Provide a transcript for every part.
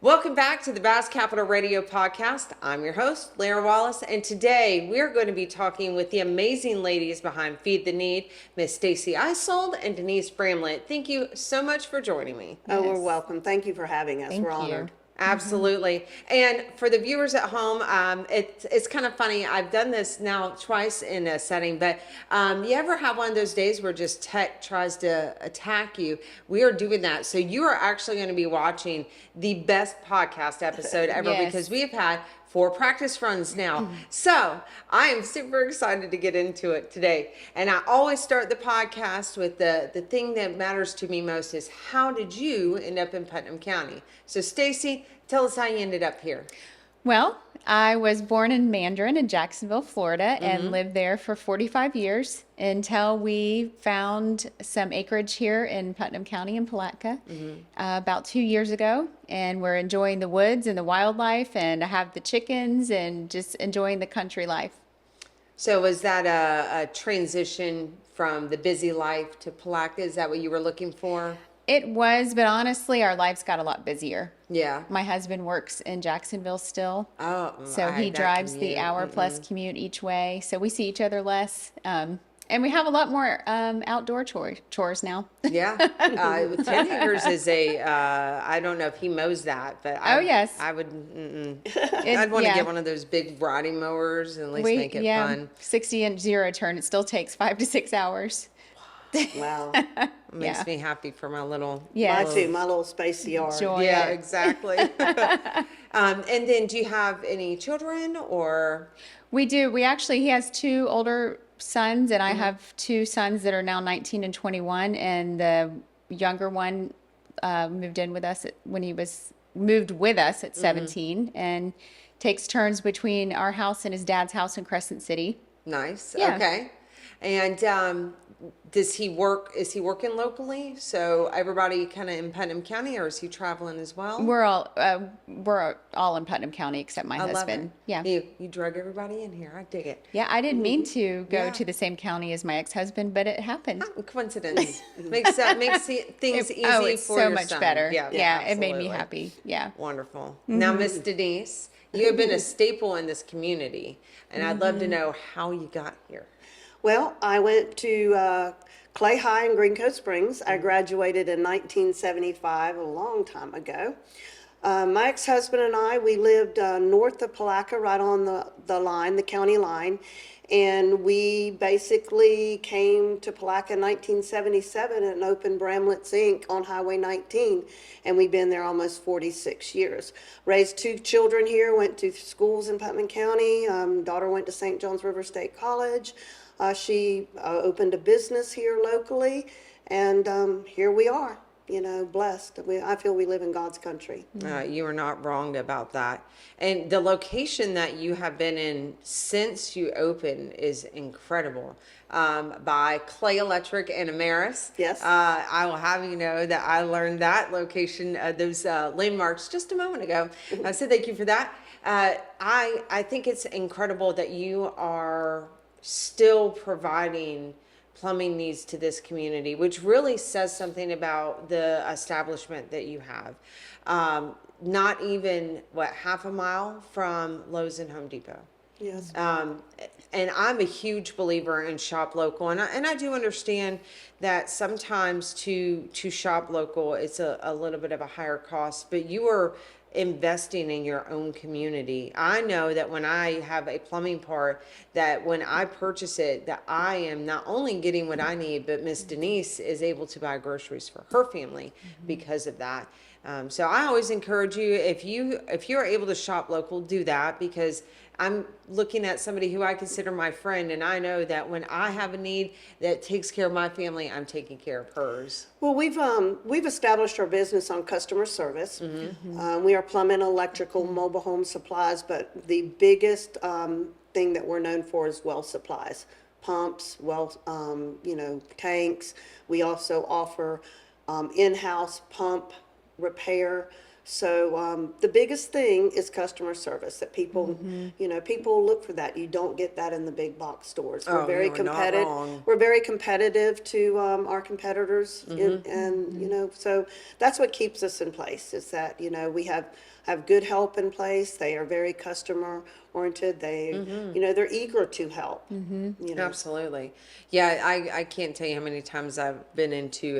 Welcome back to the Bass Capital Radio Podcast. I'm your host, Lara Wallace, and today we're going to be talking with the amazing ladies behind Feed the Need, Miss Stacey Eisold and Denise Bramlitt. Thank you so much for joining me. Oh, we're welcome. Thank you for having us. We're honored. Absolutely. And for the viewers at home, it's kind of funny. I've done this now twice in a setting, but you ever have one of those days where just tech tries to attack you? We are doing that. So you are actually going to be watching the best podcast episode ever because we have had 4 practice runs now. So I am super excited to get into it today. And I always start the podcast with the thing that matters to me most is how did you end up in Putnam County? So Stacey, tell us how you ended up here. Well, I was born in Mandarin in Jacksonville, Florida, and lived there for 45 years until we found some acreage here in Putnam County in Palatka about 2 years ago. And we're enjoying the woods and the wildlife, and I have the chickens and just enjoying the country life. So was that a transition from the busy life to Palatka? Is that what you were looking for? It was, but honestly, our lives got a lot busier. Yeah. My husband works in Jacksonville still. Oh, so he drives the hour-plus commute each way. So we see each other less. And we have a lot more outdoor chores now. Yeah. 10 acres is I don't know if he mows that, but yes. I would, I'd want to get one of those big riding mowers and at least make it fun. 60-inch zero turn. It still takes 5 to 6 hours. Wow. Makes me happy for my little. My little spacey yard. Joy. Yeah, exactly. And then do you have any children or? We do. He has 2 older sons, and I have 2 sons that are now 19 and 21, and the younger one moved with us at 17 and takes turns between our house and his dad's house in Crescent City. Nice. Yeah. Okay. And is he working locally? So everybody kind of in Putnam County, or is he traveling as well? We're all in Putnam County except my husband. Yeah. You drug everybody in here. I dig it. Yeah, I didn't mean to go to the same county as my ex-husband, but it happened. Coincidence. makes things easy it's for so your much son. better. Yeah, it made me happy. Yeah. Wonderful. Now, Miss Denise, you have been a staple in this community, and I'd love to know how you got here. Well, I went to Clay High in Green Cove Springs. I graduated in 1975, a long time ago. My ex-husband and I, we lived north of Palatka, right on the line, the county line. And we basically came to Palatka in 1977 and opened Bramlitt's Inc. on Highway 19. And we've been there almost 46 years. Raised 2 children here, went to schools in Putnam County. Daughter went to St. John's River State College. She opened a business here locally, and here we are, blessed. I feel we live in God's country. You are not wrong about that. And the location that you have been in since you opened is incredible. By Clay Electric and Ameris. Yes. I will have you know that I learned that location, those landmarks just a moment ago. So thank you for that. I think it's incredible that you are still providing plumbing needs to this community, which really says something about the establishment that you have. Not even, half a mile from Lowe's and Home Depot. Yes. And I'm a huge believer in shop local, and I do understand that sometimes to shop local, it's a little bit of a higher cost, but you are investing in your own community. I know that when I have a plumbing part, that when I purchase it, that I am not only getting what I need, but Miss Denise is able to buy groceries for her family because of that. So I always encourage you, if you're able to shop local, do that, because I'm looking at somebody who I consider my friend, and I know that when I have a need that takes care of my family, I'm taking care of hers. Well, we've established our business on customer service. We are plumbing, electrical, mobile home supplies, but the biggest thing that we're known for is well supplies, pumps, tanks. We also offer in-house pump repair. So the biggest thing is customer service, that people, people look for that. You don't get that in the big box stores. We're Oh, very you are not competitive. wrong. We're very competitive to our competitors, and so that's what keeps us in place. Is that we have good help in place. They are very customer oriented. They they're eager to help. Absolutely. Yeah, I can't tell you how many times I've been into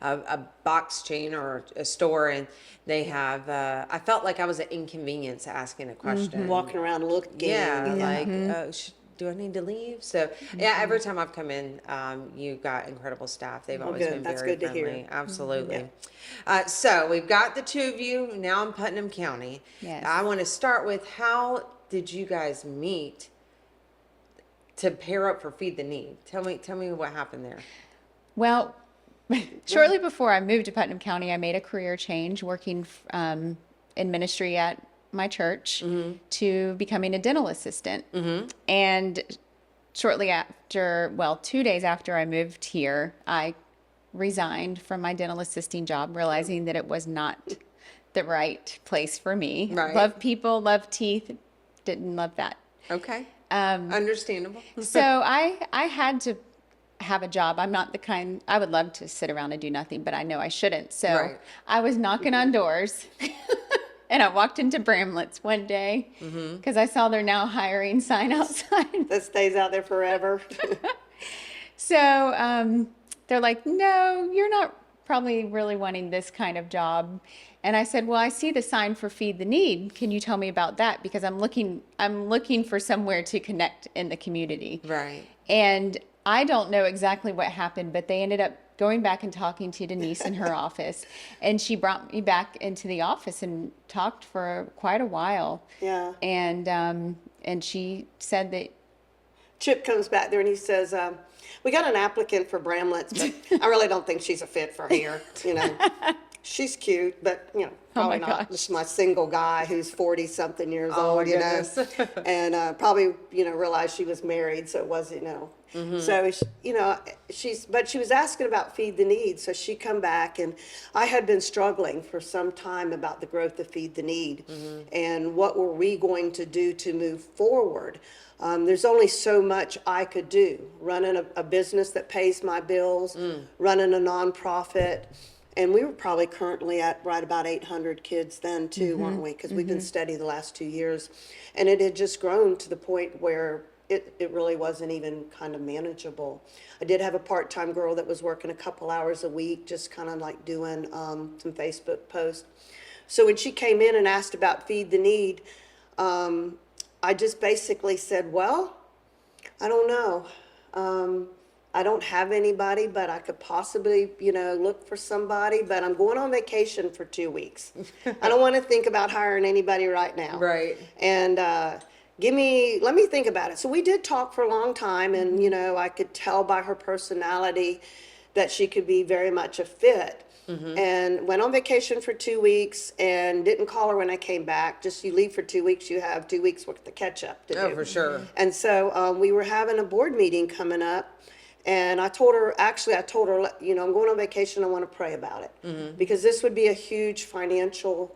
a box chain or a store, and they have I felt like I was an inconvenience asking a question. Walking around looking. Yeah, like do I need to leave? So yeah, every time I've come in, you got incredible staff. They've always good. been That's very good to hear. friendly. Absolutely. So we've got the two of you now in Putnam County. Yes. I want to start with, how did you guys meet to pair up for Feed the Need? Tell me what happened there. Well, shortly before I moved to Putnam County, I made a career change working in ministry at my church to becoming a dental assistant. And shortly after, 2 days after I moved here, I resigned from my dental assisting job, realizing that it was not the right place for me. Right. Love people, love teeth, didn't love that. Okay. Understandable. So I had to have a job. I'm not the kind, I would love to sit around and do nothing, but I know I shouldn't. So Right. I was knocking on doors and I walked into Bramlitt's one day because I saw they're now hiring sign outside. That stays out there forever. So they're like, no, you're not probably really wanting this kind of job. And I said, well, I see the sign for Feed the Need. Can you tell me about that? Because I'm looking for somewhere to connect in the community. Right. And I don't know exactly what happened, but they ended up going back and talking to Denise in her office. And she brought me back into the office and talked for quite a while. Yeah. And she said that, Chip comes back there and he says, we got an applicant for Bramlitt's, but I really don't think she's a fit for here. She's cute, but probably my not. gosh. This is my single guy who's 40 something years Oh, old, my goodness. and probably realized she was married, so it wasn't So she was asking about Feed the Need, so she come back, and I had been struggling for some time about the growth of Feed the Need, and what were we going to do to move forward. There's only so much I could do, running a business that pays my bills, running a nonprofit. And we were probably currently at right about 800 kids then too, weren't we? Because we've been steady the last 2 years. And it had just grown to the point where it really wasn't even kind of manageable. I did have a part-time girl that was working a couple hours a week, just kind of like doing some Facebook posts. So when she came in and asked about Feed the Need, I just basically said, well, I don't know. I don't have anybody, but I could possibly, look for somebody, but I'm going on vacation for 2 weeks. I don't want to think about hiring anybody right now. Right. And let me think about it. So we did talk for a long time, and, I could tell by her personality that she could be very much a fit. And went on vacation for 2 weeks and didn't call her when I came back. Just you leave for 2 weeks, you have 2 weeks worth of catch up to do. Oh, for sure. And so we were having a board meeting coming up. And I told her, I'm going on vacation. I want to pray about it. Because this would be a huge financial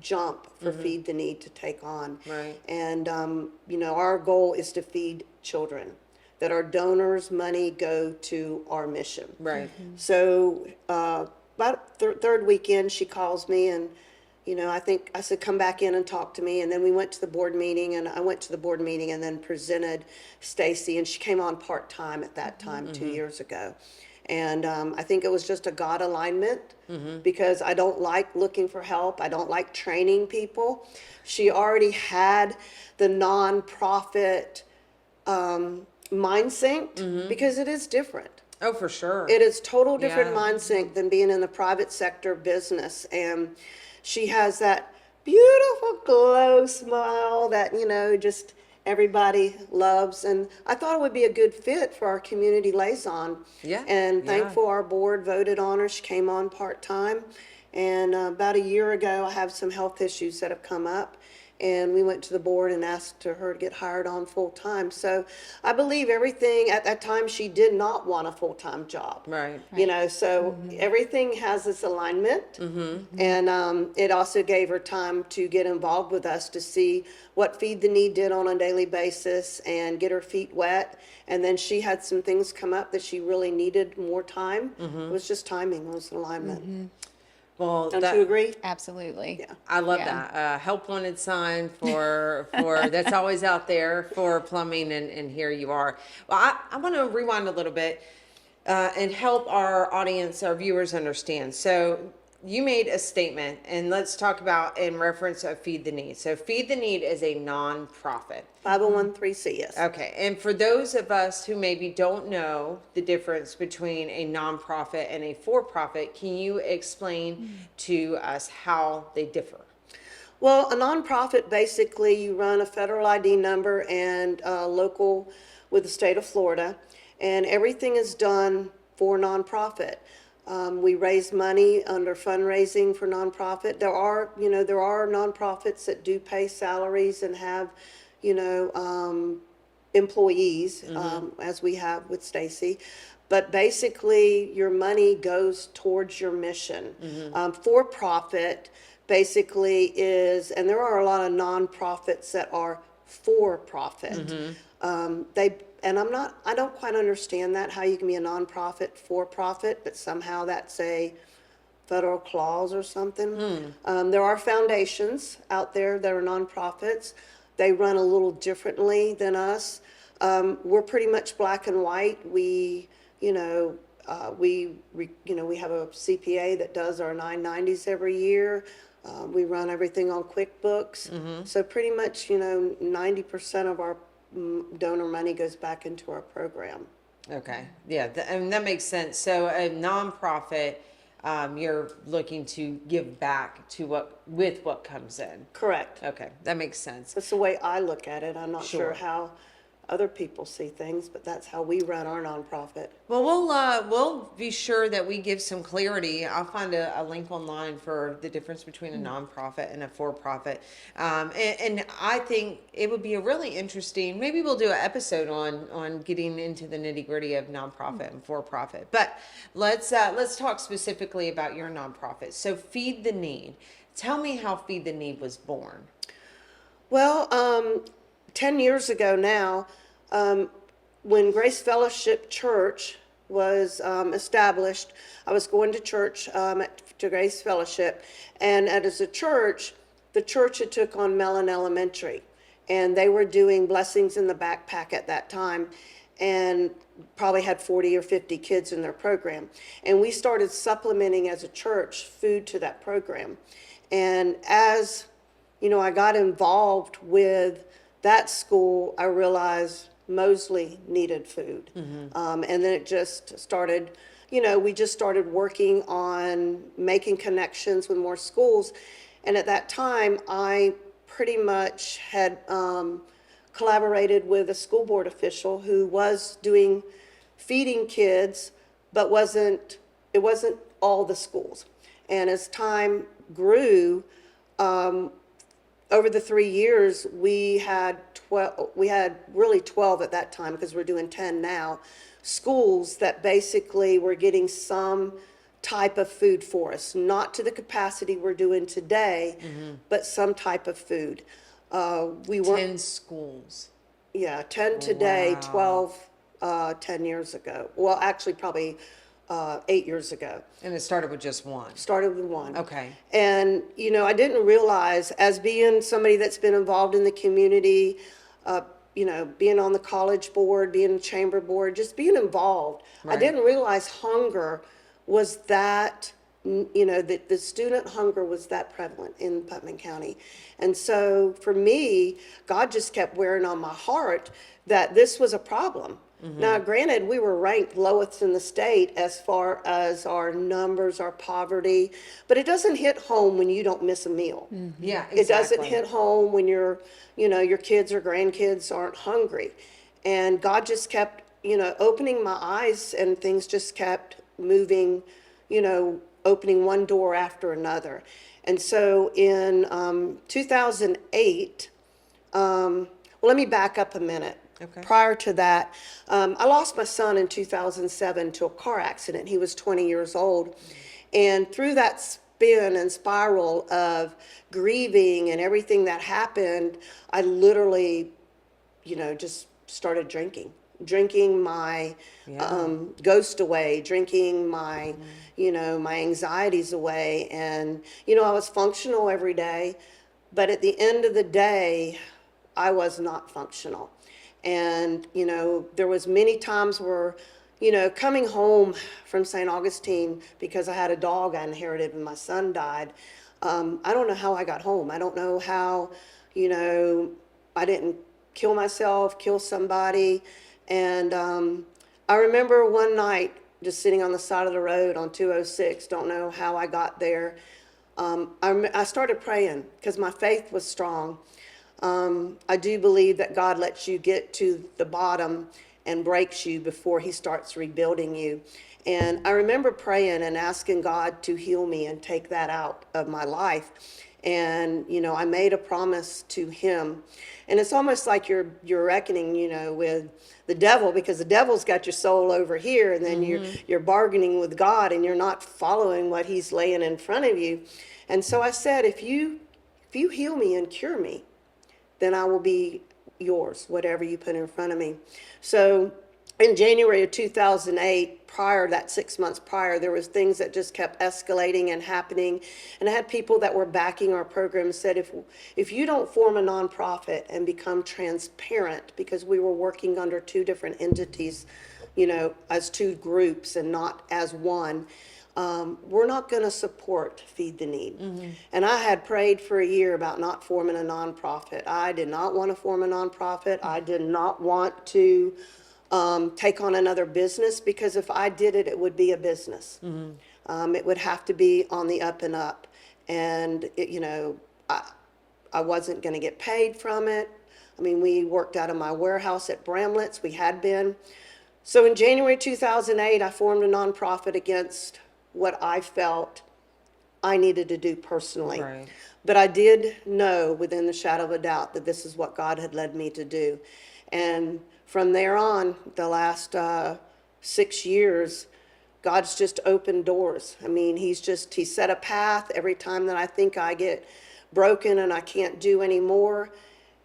jump for Feed the Need to take on. Right. And, our goal is to feed children, that our donors' money go to our mission. Right. So about third weekend, she calls me and, I said, come back in and talk to me. And then we went to the board meeting, and I went to the board meeting and then presented Stacey, and she came on part-time at that time 2 years ago. And I think it was just a God alignment, because I don't like looking for help. I don't like training people. She already had the nonprofit mindset, because it is different. Oh, for sure. It is total different Yeah. mindset than being in the private sector business. And she has that beautiful glow smile that, just everybody loves. And I thought it would be a good fit for our community liaison. Yeah. And Yeah. thankful our board voted on her. She came on part-time. And about a year ago, I have some health issues that have come up. and we went to the board and asked her to get hired on full-time. So I believe everything, at that time, she did not want a full-time job. Right. You know, so everything has this alignment. And it also gave her time to get involved with us to see what Feed the Need did on a daily basis and get her feet wet. And then she had some things come up that she really needed more time. It was just timing, it was alignment. Well, Don't you agree? Absolutely. Yeah. I love Yeah. that. Help wanted sign for that's always out there for plumbing, and here you are. Well, I want to rewind a little bit and help our audience, our viewers understand. So you made a statement, and let's talk about in reference of Feed the Need. So Feed the Need is a nonprofit. 501(c), yes. Okay, and for those of us who maybe don't know the difference between a nonprofit and a for-profit, can you explain to us how they differ? Well, a nonprofit, basically, you run a federal ID number and local with the state of Florida, and everything is done for nonprofit. We raise money under fundraising for nonprofit. There are nonprofits that do pay salaries and have, employees, as we have with Stacey. But basically, your money goes towards your mission. For-profit basically is, and there are a lot of nonprofits that are for-profit. I don't quite understand that, how you can be a nonprofit for-profit, but somehow that's a federal clause or something. There are foundations out there that are nonprofits. They run a little differently than us. We're pretty much black and white. We have a CPA that does our 990s every year. We run everything on QuickBooks. So pretty much, 90% of our donor money goes back into our program. Okay, yeah, and that makes sense. So a nonprofit, you're looking to give back to what comes in. Correct. Okay, that makes sense. That's the way I look at it. I'm not Sure. sure how other people see things, but that's how we run our nonprofit. Well, we'll be sure that we give some clarity. I'll find a link online for the difference between a nonprofit and a for-profit. And I think it would be a really interesting, maybe we'll do an episode on getting into the nitty-gritty of nonprofit and for-profit. But let's talk specifically about your nonprofit. So Feed the Need. Tell me how Feed the Need was born. Well, 10 years ago now, when Grace Fellowship Church was established, I was going to church to Grace Fellowship, and as a church, the church had took on Mellon Elementary, and they were doing Blessings in the Backpack at that time, and probably had 40 or 50 kids in their program. And we started supplementing as a church food to that program. And as I got involved with that school, I realized Mosley needed food. And then it just started, we just started working on making connections with more schools. And at that time, I pretty much had collaborated with a school board official who was doing feeding kids, but it wasn't all the schools. And as time grew, over the 3 years, we had really 12 at that time, because we're doing 10 now, schools that basically were getting some type of food for us, not to the capacity we're doing today, but some type of food. We weren't 10 schools. Yeah, 10 today, Wow. 12, 10 years ago. Well, actually, probably 8 years ago. And it started with just one. Started with one. Okay. And, I didn't realize, as being somebody that's been involved in the community, being on the college board, being the chamber board, just being involved, I Right. didn't realize hunger was that, that the student hunger was that prevalent in Putnam County. And so for me, God just kept wearing on my heart that this was a problem. Now, granted, we were ranked lowest in the state as far as our numbers, our poverty, but it doesn't hit home when you don't miss a meal. Yeah, exactly. It doesn't hit home when your kids or grandkids aren't hungry. And God just kept, opening my eyes, and things just kept moving, opening one door after another. And so in 2008, well, let me back up a minute. Okay. Prior to that, I lost my son in 2007 to a car accident. He was 20 years old. And through that spin and spiral of grieving and everything that happened, I literally, just started drinking my ghost away, drinking my, my anxieties away. And, I was functional every day, but at the end of the day, I was not functional. And, there was many times where, coming home from St. Augustine, because I had a dog I inherited when my son died, I don't know how I got home. I don't know how, I didn't kill myself, kill somebody. And I remember one night just sitting on the side of the road on 206, don't know how I got there. I started praying because my faith was strong. I do believe that God lets you get to the bottom and breaks you before he starts rebuilding you. And I remember praying and asking God to heal me and take that out of my life. And, I made a promise to him. And it's almost like you're reckoning, with the devil, because the devil's got your soul over here, and then you're bargaining with God, and you're not following what he's laying in front of you. And so I said, if you heal me and cure me, then I will be yours, whatever you put in front of me. So in January of 2008, that 6 months prior, there was things that just kept escalating and happening. And I had people that were backing our program said, if you don't form a nonprofit and become transparent, because we were working under two different entities, as two groups and not as one, we're not going to support Feed the Need. And I had prayed for a year about not forming a nonprofit. I did not want to form a nonprofit. I did not want to take on another business, because if I did it, it would be a business. It would have to be on the up and up. And, I wasn't going to get paid from it. I mean, we worked out of my warehouse at Bramlitt's. We had been. So in January 2008, I formed a nonprofit against what I felt I needed to do personally. Right. But I did know within the shadow of a doubt that this is what God had led me to do. And from there on, the last 6 years, God's just opened doors. I mean, he set a path every time that I think I get broken and I can't do anymore.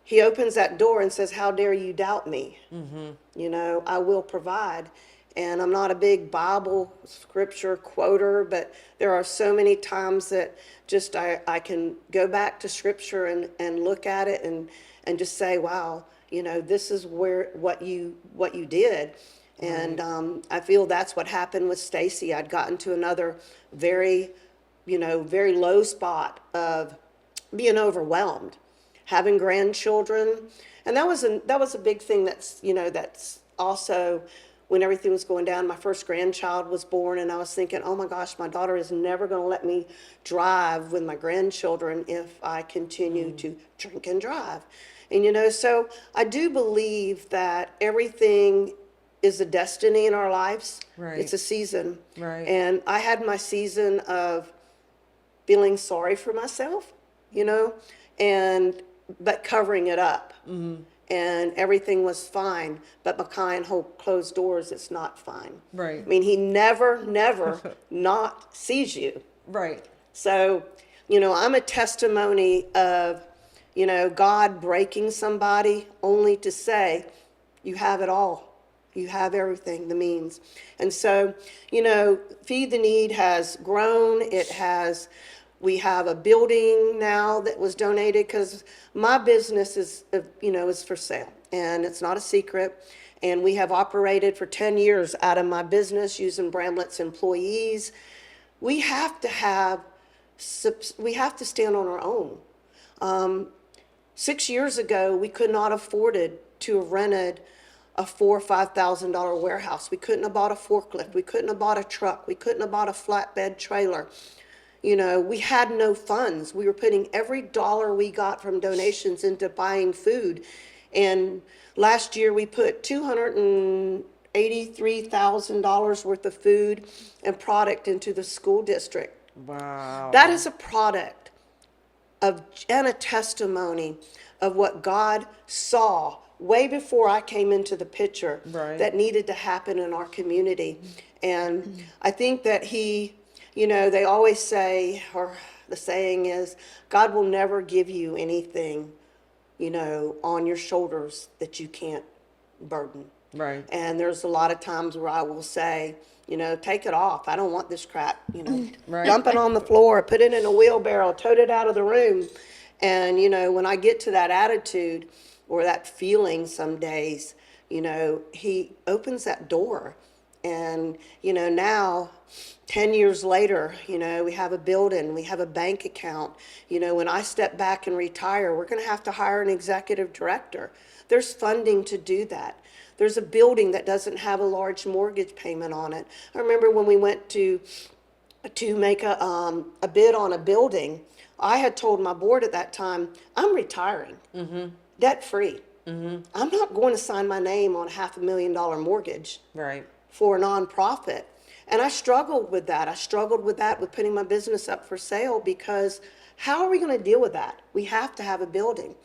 He opens that door and says, how dare you doubt me? I will provide. And I'm not a big Bible scripture quoter, but there are so many times that just I can go back to scripture and look at it and just say, wow, this is what you did. And I feel that's what happened with Stacey. I'd gotten to another very low spot of being overwhelmed, having grandchildren. And that was a big thing that's also when everything was going down. My first grandchild was born, and I was thinking, oh my gosh, my daughter is never going to let me drive with my grandchildren if I continue to drink and drive. And so I do believe that everything is a destiny in our lives. Right. It's a season. Right. And I had my season of feeling sorry for myself, but covering it up. And everything was fine, but behind closed doors, it's not fine. Right. I mean, he never not sees you. Right. So, I'm a testimony of, God breaking somebody only to say, you have it all. You have everything, the means. And so, Feed the Need has grown. We have a building now that was donated, because my business is for sale, and it's not a secret. And we have operated for 10 years out of my business using Bramlitt's employees. We have to stand on our own. 6 years ago, we could not afforded to have rented a $4,000 or $5,000 warehouse. We couldn't have bought a forklift. We couldn't have bought a truck. We couldn't have bought a flatbed trailer. We had no funds. We were putting every dollar we got from donations into buying food. And last year we put $283,000 worth of food and product into the school district. Wow. That is a product and a testimony of what God saw way before I came into the picture Right. that needed to happen in our community. And I think that they always say, or the saying is, God will never give you anything, on your shoulders that you can't burden. Right. And there's a lot of times where I will say, take it off. I don't want this crap, Right. dump it on the floor, put it in a wheelbarrow, tote it out of the room. And, when I get to that attitude or that feeling some days, he opens that door. And, now 10 years later, we have a building, we have a bank account. When I step back and retire, we're going to have to hire an executive director. There's funding to do that. There's a building that doesn't have a large mortgage payment on it. I remember when we went to make a bid on a building, I had told my board at that time, I'm retiring, debt-free. I'm not going to sign my name on a $500,000 mortgage Right. for a nonprofit. And I struggled with that. I struggled with that with putting my business up for sale, because how are we going to deal with that? We have to have a building.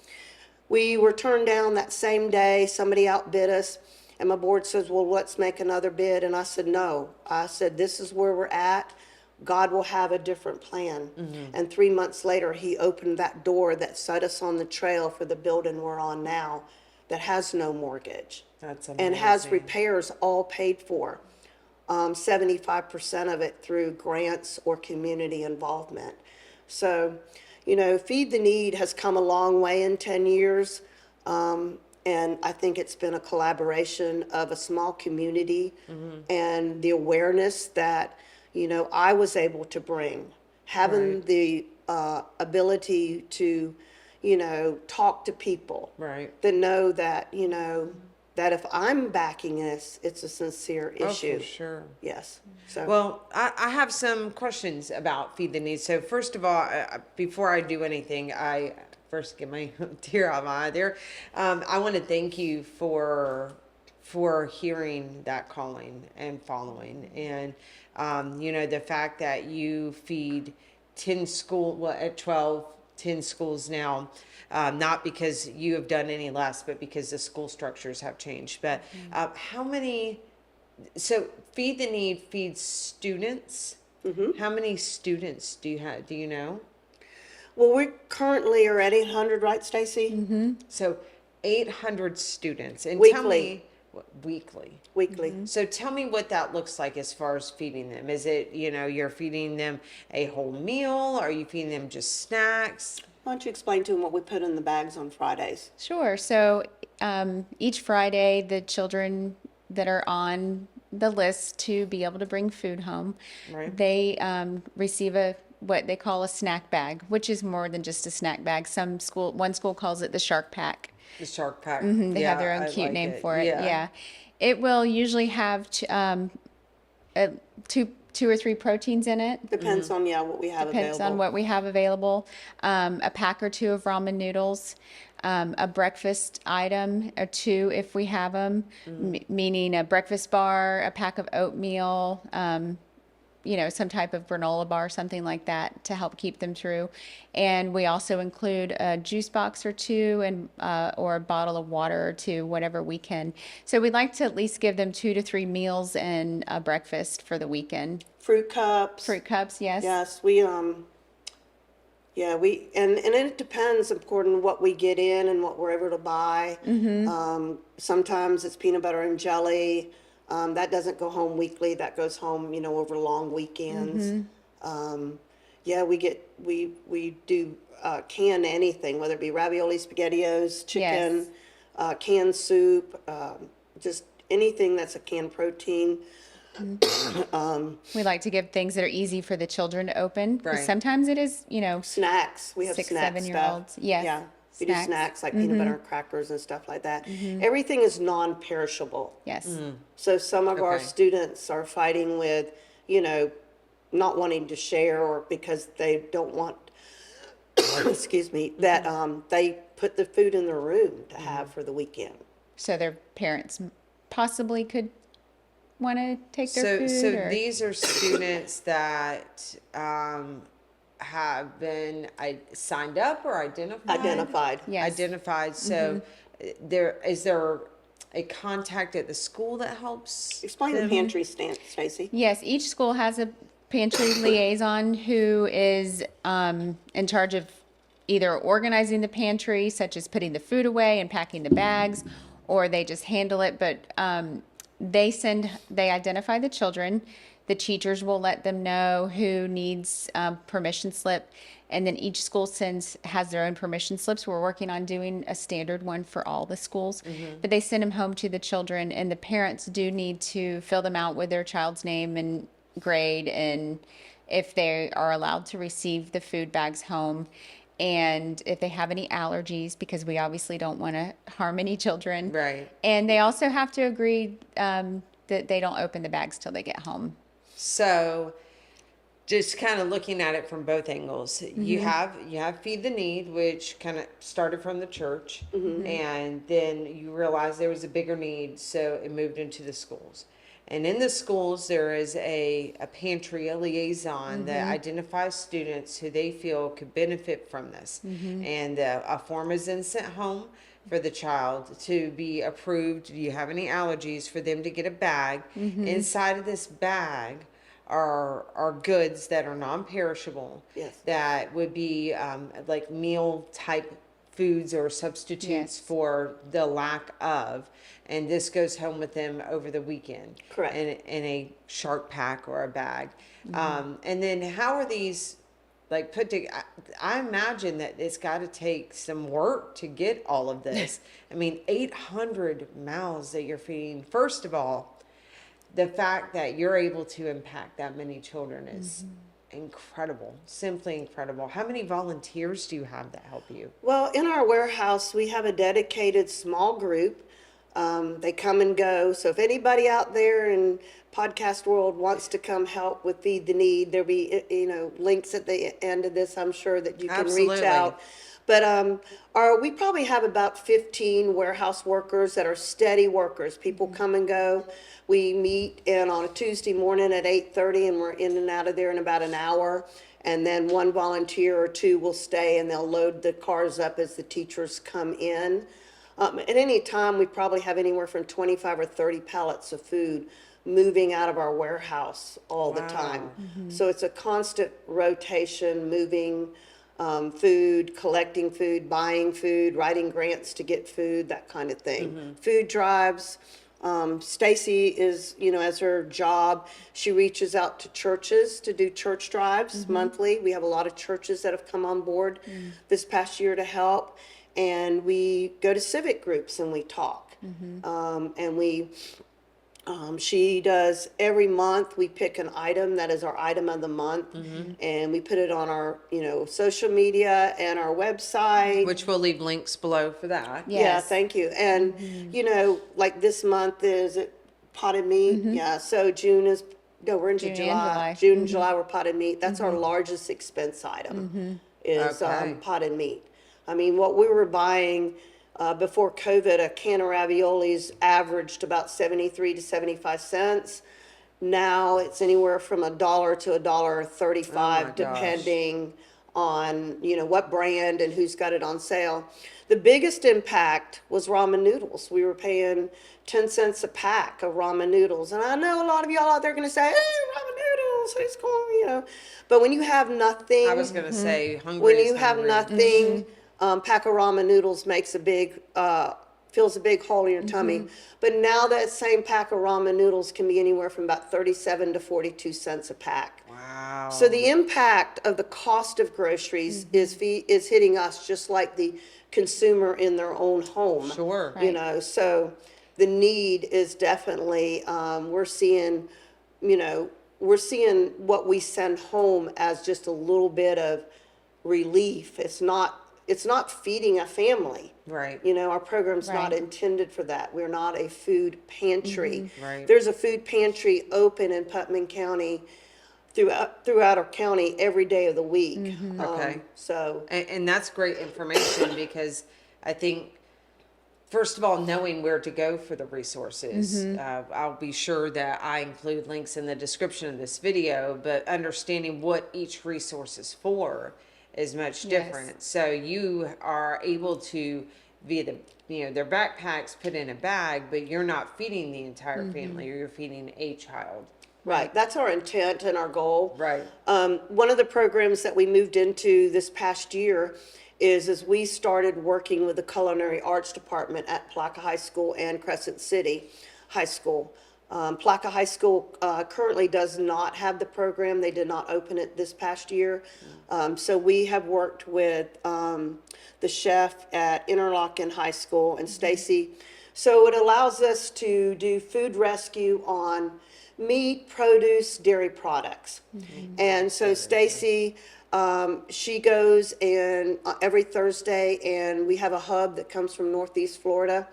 We were turned down that same day. Somebody outbid us. And my board says, well, let's make another bid. And I said, no. I said, this is where we're at. God will have a different plan. And 3 months later, he opened that door that set us on the trail for the building we're on now that has no mortgage. That's And has amazing. repairs all paid for. 75% of it through grants or community involvement. So, Feed the Need has come a long way in 10 years. And I think it's been a collaboration of a small community and the awareness that, I was able to bring. Having Right. the ability to, talk to people. Right. That know that, that if I'm backing this, it's a sincere Oh, issue. for sure. Yes. So. Well, I have some questions about Feed the Need. So first of all, before I do anything, I first get my tear out of my eye there. I want to thank you for hearing that calling and following, and the fact that you feed 10 at 10 schools now, not because you have done any less, but because the school structures have changed. But how many? So Feed the Need feeds students. How many students do you have? Do you know? Well, we currently are at 800, right, Stacey? So 800 students. And tell Weekly. me, weekly. Weekly. So tell me what that looks like as far as feeding them. Is it, you're feeding them a whole meal? Are you feeding them just snacks? Why don't you explain to them what we put in the bags on Fridays? Sure. So each Friday, the children that are on the list to be able to bring food home, Right. they receive what they call a snack bag, which is more than just a snack bag. One school calls it the Shark Pack. The Shark Pack. They have their own I cute like name for it. Yeah. Yeah. It will usually have two or three proteins in it. Depends on, what we have Depends available. on what we have available. A pack or two of ramen noodles, a breakfast item or two if we have them, meaning a breakfast bar, a pack of oatmeal, some type of granola bar, something like that to help keep them through. And we also include a juice box or two and or a bottle of water or two, whatever we can. So we'd like to at least give them 2 to 3 meals and a breakfast for the weekend. Fruit cups. Fruit cups, yes. Yes, we and it depends according to what we get in and what we're able to buy. Sometimes it's peanut butter and jelly. That doesn't go home weekly. That goes home, over long weekends. We do can anything, whether it be ravioli, SpaghettiOs, chicken, canned soup, just anything that's a canned protein. We like to give things that are easy for the children to open. 'Cause Right. sometimes it is, Snacks. We have 6, snack 7-year-olds. stuff. Yes. Yeah. We do snacks like peanut butter and crackers and stuff like that. Everything is non-perishable. Yes. So some of our Okay. students are fighting with, not wanting to share, or because they don't want, excuse me, that they put the food in their room to have for the weekend. So their parents possibly could want to take their So food. or- these are students that have been signed up or identified? Identified. Yes. Identified. So is there a contact at the school that helps Explain the them? pantry stand, Stacey. Yes, each school has a pantry liaison who is in charge of either organizing the pantry, such as putting the food away and packing the bags, or they just handle it. But they identify the children. The teachers will let them know who needs permission slip, and then each school has their own permission slips. We're working on doing a standard one for all the schools, but they send them home to the children, and the parents do need to fill them out with their child's name and grade, and if they are allowed to receive the food bags home, and if they have any allergies, because we obviously don't want to harm any children. Right. And they also have to agree that they don't open the bags till they get home. So just kind of looking at it from both angles, you have Feed the Need, which kind of started from the church, and then you realized there was a bigger need, so it moved into the schools. And in the schools, there is a pantry, a liaison that identifies students who they feel could benefit from this. And a form is then sent home for the child to be approved. Do you have any allergies, for them to get a bag? Inside of this bag are goods that are non-perishable. Yes. That would be like meal type foods or substitutes Yes. for the lack of, and this goes home with them over the weekend. Correct. In a shark pack or a bag. And then how are these like put together? I imagine that it's got to take some work to get all of this. I mean, 800 mouths that you're feeding. First of all, the fact that you're able to impact that many children is incredible, simply incredible. How many volunteers do you have that help you? Well, in our warehouse, we have a dedicated small group. They come and go. So if anybody out there in podcast world wants to come help with Feed the Need, there'll be, links at the end of this, I'm sure, that you can reach Absolutely. out. But we probably have about 15 warehouse workers that are steady workers. People come and go. We meet on a Tuesday morning at 8:30, and we're in and out of there in about an hour. And then one volunteer or two will stay, and they'll load the cars up as the teachers come in. At any time, we probably have anywhere from 25 or 30 pallets of food moving out of our warehouse all the time. So it's a constant rotation, moving food, collecting food, buying food, writing grants to get food, that kind of thing. Food drives. Stacey is, as her job, she reaches out to churches to do church drives monthly. We have a lot of churches that have come on board this past year to help. And we go to civic groups and we talk. She does every month. We pick an item that is our item of the month, and we put it on our, social media and our website. Which we'll leave links below for that. Yes. Yeah, thank you. And like this month is potted meat. Yeah, so we're into June and July. July. June and July we're potted meat. That's our largest expense item is Okay. potted meat. I mean, what we were buying before COVID, a can of raviolis averaged about 73 to 75 cents. Now it's anywhere from $1 to $1.35, Oh my gosh. depending on, what brand and who's got it on sale. The biggest impact was ramen noodles. We were paying 10 cents a pack of ramen noodles. And I know a lot of y'all out there are going to say, hey, ramen noodles, who's going, But when you have nothing. I was going to say hungry When is you have hungry. nothing, pack of ramen noodles makes fills a big hole in your tummy. But now that same pack of ramen noodles can be anywhere from about 37 to 42 cents a pack. Wow. So the impact of the cost of groceries is hitting us just like the consumer in their own home. Sure. So the need is definitely, we're seeing what we send home as just a little bit of relief. It's not feeding a family. Right. Our program's not Right. intended for that. We're not a food pantry. Right. There's a food pantry open in Putnam County, throughout our county every day of the week. Okay. So And that's great information because I think first of all, knowing where to go for the resources. I'll be sure that I include links in the description of this video, but understanding what each resource is for is much different. So you are able to, via the, their backpacks put in a bag, but you're not feeding the entire family, you're feeding a child. Right, that's our intent and our goal. Right. One of the programs that we moved into this past year is as we started working with the culinary arts department at Placa High School and Crescent City High School. Placa High School currently does not have the program. They did not open it this past year. So we have worked with the chef at Interlochen High School and Stacey. So it allows us to do food rescue on meat, produce, dairy products. And so Stacey, she goes and every Thursday, and we have a hub that comes from Northeast Florida,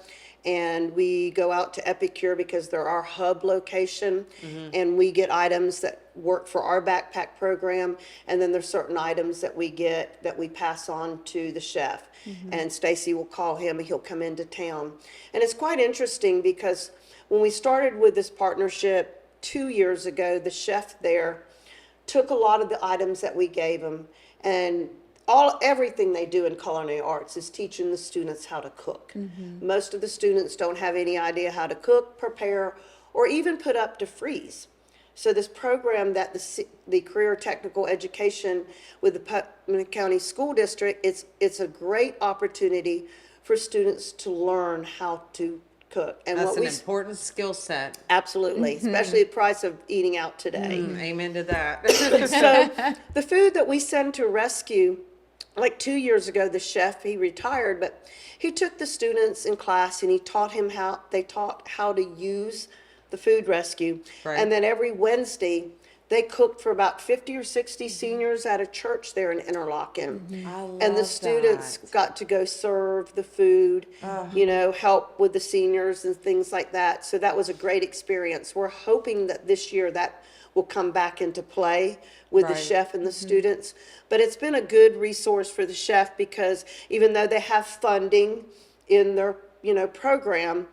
and we go out to Epicure because they're our hub location, and we get items that work for our backpack program, and then there's certain items that we get that we pass on to the chef, and Stacey will call him and he'll come into town. And it's quite interesting because when we started with this partnership 2 years ago, the chef there took a lot of the items that we gave him, and everything they do in culinary arts is teaching the students how to cook. Most of the students don't have any idea how to cook, prepare, or even put up to freeze. So this program that the Career Technical Education with the Putnam County School District, it's a great opportunity for students to learn how to cook. And That's an important skill set. Absolutely, especially the price of eating out today. Amen to that. So the food that we send to rescue, like 2 years ago, the chef, he retired, but he took the students in class and he taught how to use the food rescue. Right. And then every Wednesday, they cooked for about 50 or 60 seniors at a church there in Interlochen. And the students got to go serve the food, help with the seniors and things like that. So that was a great experience. We're hoping that this year that will come back into play with the chef and the students. But it's been a good resource for the chef because even though they have funding in their, program,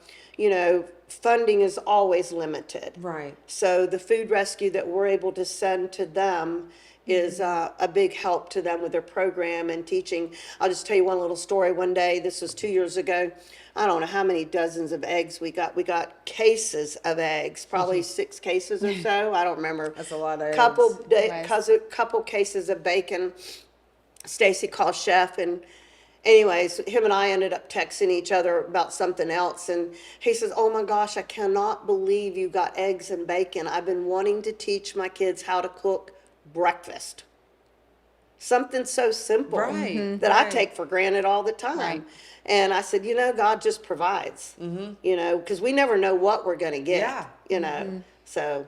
funding is always limited. Right. So the food rescue that we're able to send to them is a big help to them with their program and teaching. I'll just tell you one little story. One day, this was 2 years ago, I don't know how many dozens of eggs we got. We got cases of eggs, probably 6 cases or so. I don't remember. That's a lot of eggs. Couple cases of bacon. Stacey called chef, and anyways, him and I ended up texting each other about something else, and he says, "Oh my gosh, I cannot believe you got eggs and bacon. I've been wanting to teach my kids how to cook breakfast." Something so simple that I take for granted all the time. Right. And I said, God just provides, because we never know what we're going to get, So,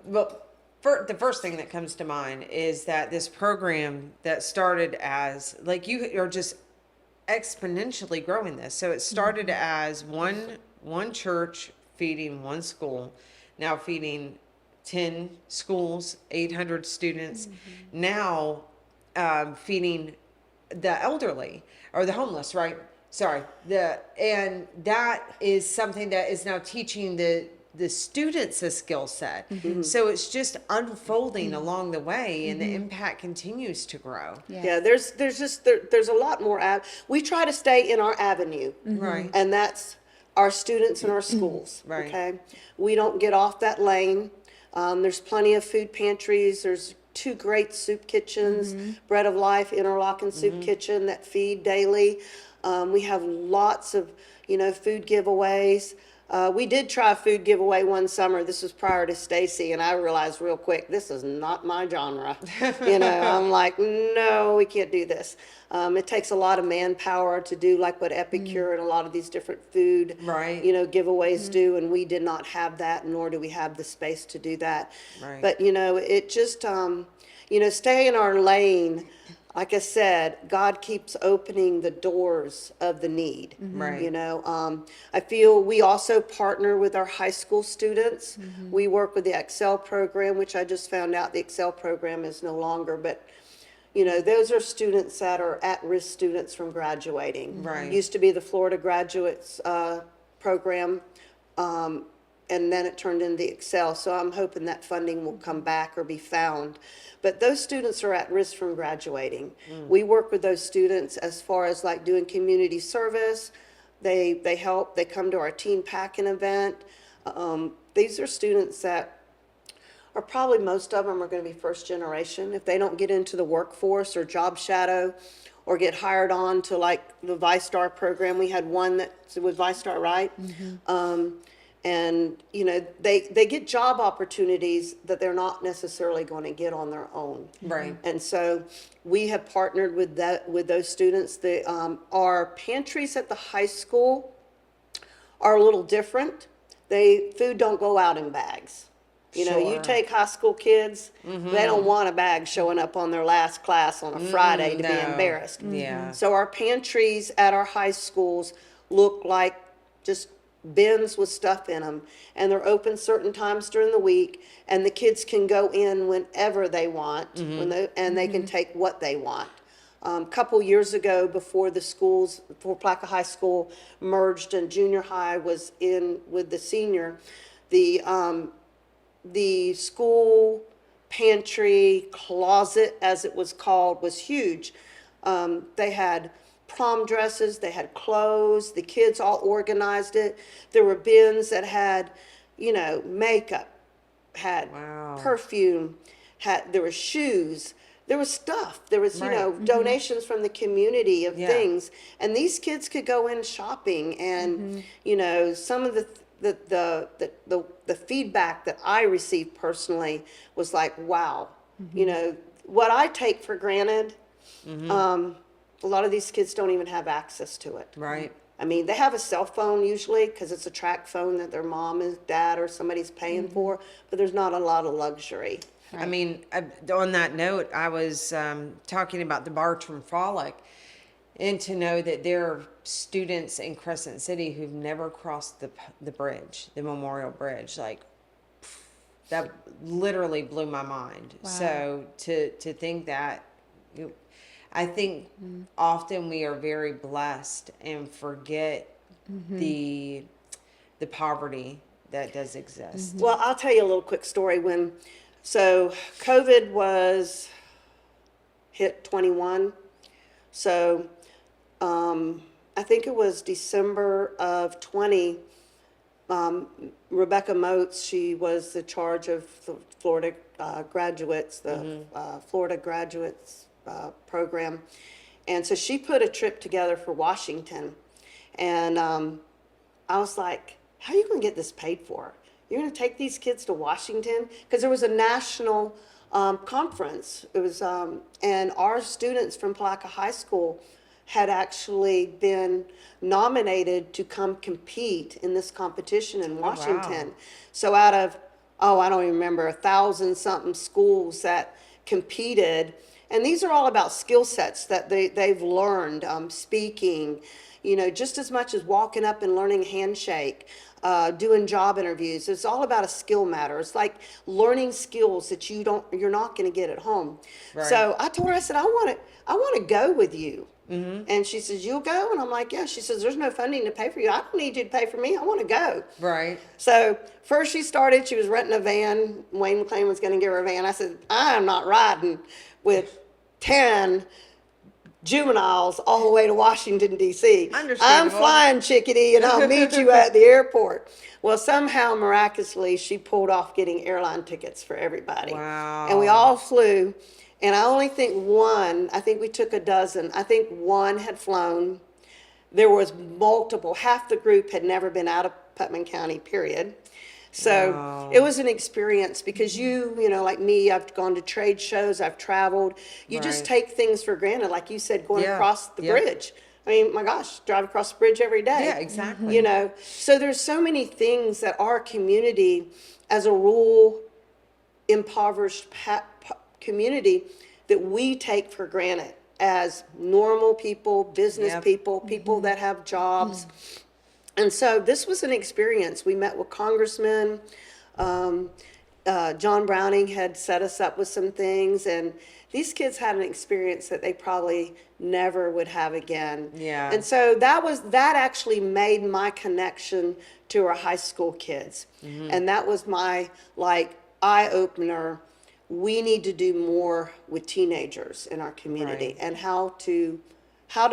well, the first thing that comes to mind is that this program that started as, like, you are just exponentially growing this. So it started as one church feeding one school, now feeding 10 schools, 800 students, now feeding the elderly or the homeless, right? Sorry. And that is something that is now teaching the students a skill set. So it's just unfolding along the way, and the impact continues to grow. Yeah, there's a lot more. We try to stay in our avenue, Right. and that's our students and our schools. Right. Okay, we don't get off that lane. There's plenty of food pantries. There's 2 great soup kitchens, Bread of Life, Interlochen Soup Kitchen that feed daily. We have lots of, food giveaways. We did try a food giveaway one summer. This was prior to Stacey, and I realized real quick, this is not my genre. I'm like, no, we can't do this. It takes a lot of manpower to do like what Epicure and a lot of these different food, giveaways do, and we did not have that, nor do we have the space to do that. Right. But, it just, stay in our lane. Like I said, God keeps opening the doors of the need. Right. I feel we also partner with our high school students. We work with the Excel program, which I just found out the Excel program is no longer, but You know, those are students that are at-risk students from graduating. Right. Used to be the Florida Graduates program, and then it turned into Excel. So I'm hoping that funding will come back or be found. But those students are at risk from graduating. We work with those students as far as like doing community service. They help, they come to our teen packing event. These are students that are probably, most of them are going to be first generation. If they don't get into the workforce or job shadow or get hired on to like the ViStar program, we had one that was ViStar, right? And, you know, they get job opportunities that they're not necessarily going to get on their own. Right. And so we have partnered with those students. Our pantries at the high school are a little different. Food don't go out in bags. You know, you Sure. take high school kids, they don't want a bag showing up on their last class on a Friday to be no. embarrassed. Yeah. So our pantries at our high schools look like just bins with stuff in them, and they're open certain times during the week, and the kids can go in whenever they want, and they can take what they want. Couple years ago, before Palatka High School merged and junior high was in with the senior, the school pantry closet, as it was called, was huge. They had prom dresses, they had clothes, the kids all organized it. There were bins that had, you know, makeup, had Wow. perfume, there were shoes, there was stuff. There was, you know, donations from the community of Yeah. things. And these kids could go in shopping and, you know, some of the feedback that I received personally was like, wow, you know, what I take for granted, a lot of these kids don't even have access to it. Right. I mean, they have a cell phone usually because it's a track phone that their mom and dad or somebody's paying for, but there's not a lot of luxury. I mean, on that note, I was talking about the Bartram Frolic, and to know that there are students in Crescent City who've never crossed the bridge, the Memorial Bridge, like that literally blew my mind. Wow. So to think that, I think often we are very blessed and forget the poverty that does exist. Well, I'll tell you a little quick story. So COVID was hit 21. So I think it was December of 20. Rebecca Moats, she was the charge of the Florida graduates, Florida graduates program. And so she put a trip together for Washington. And I was like, how are you going to get this paid for? You're going to take these kids to Washington? Because there was a national conference. It was, and our students from Palatka High School had actually been nominated to come compete in this competition in Washington. So out of, I don't even remember, 1,000-something schools that competed. And these are all about skill sets that they've learned, speaking, you know, just as much as walking up and learning handshake, doing job interviews. It's all about a skill matter. It's like learning skills that you're not going to get at home. Right. So I told her, I said, I want to go with you. And she says, you'll go? And I'm like, yeah. She says, there's no funding to pay for you. I don't need you to pay for me. I want to go. Right. So first she was renting a van. Wayne McLean was going to give her a van. I said, I am not riding with 10 juveniles all the way to Washington, D.C. I'm Understandable. flying, chickadee, and I'll meet you at the airport. Well, somehow, miraculously, she pulled off getting airline tickets for everybody. Wow. And we all flew. And I only think I think we took a dozen. I think one had flown. There was multiple. Half the group had never been out of Putnam County, period. So Wow. it was an experience because you know, like me, I've gone to trade shows, I've traveled. You just Right. take things for granted, like you said, going Yeah. across the Yep. bridge. I mean, my gosh, drive across the bridge every day. Yeah, exactly. You know, so there's so many things that our community, as a rural, impoverished community, that we take for granted as normal people, business Yep. people that have jobs. And so this was an experience. We met with congressmen, John Browning had set us up with some things, and these kids had an experience that they probably never would have again. Yeah. And so that actually made my connection to our high school kids. And that was my like eye opener. We need to do more with teenagers in our community, Right. and how to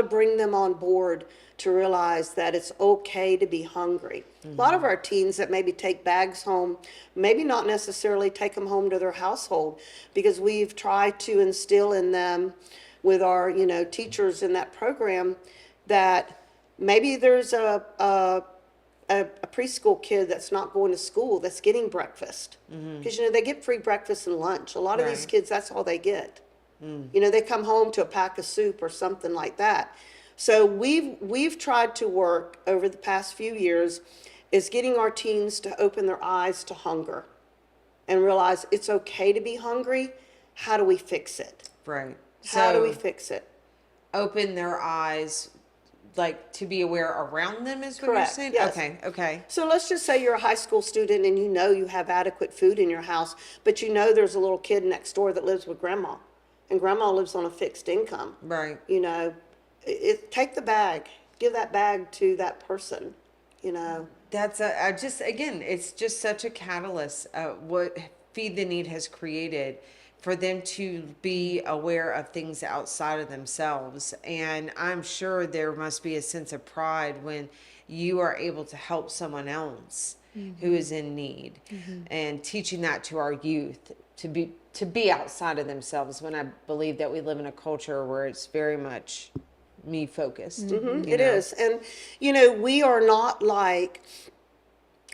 bring them on board to realize that it's okay to be hungry. A lot of our teens that maybe take bags home, maybe not necessarily take them home to their household, because we've tried to instill in them with our, teachers in that program, that maybe there's a preschool kid that's not going to school that's getting breakfast. Because, they get free breakfast and lunch. A lot of these Right. kids, that's all they get. They come home to a pack of soup or something like that. So we've tried to work over the past few years is getting our teens to open their eyes to hunger and realize it's okay to be hungry. How do we fix it? Right. How do we So fix it? open their eyes, like to be aware around them is what Correct, you're saying? yes. Okay. Okay. So let's just say you're a high school student and you have adequate food in your house, but there's a little kid next door that lives with grandma, and grandma lives on a fixed income. Right. Take the bag, give that bag to that person, That's it's just such a catalyst, what Feed the Need has created for them to be aware of things outside of themselves. And I'm sure there must be a sense of pride when you are able to help someone else who is in need, and teaching that to our youth to be outside of themselves, when I believe that we live in a culture where it's very much me focused. It is. And, we are not like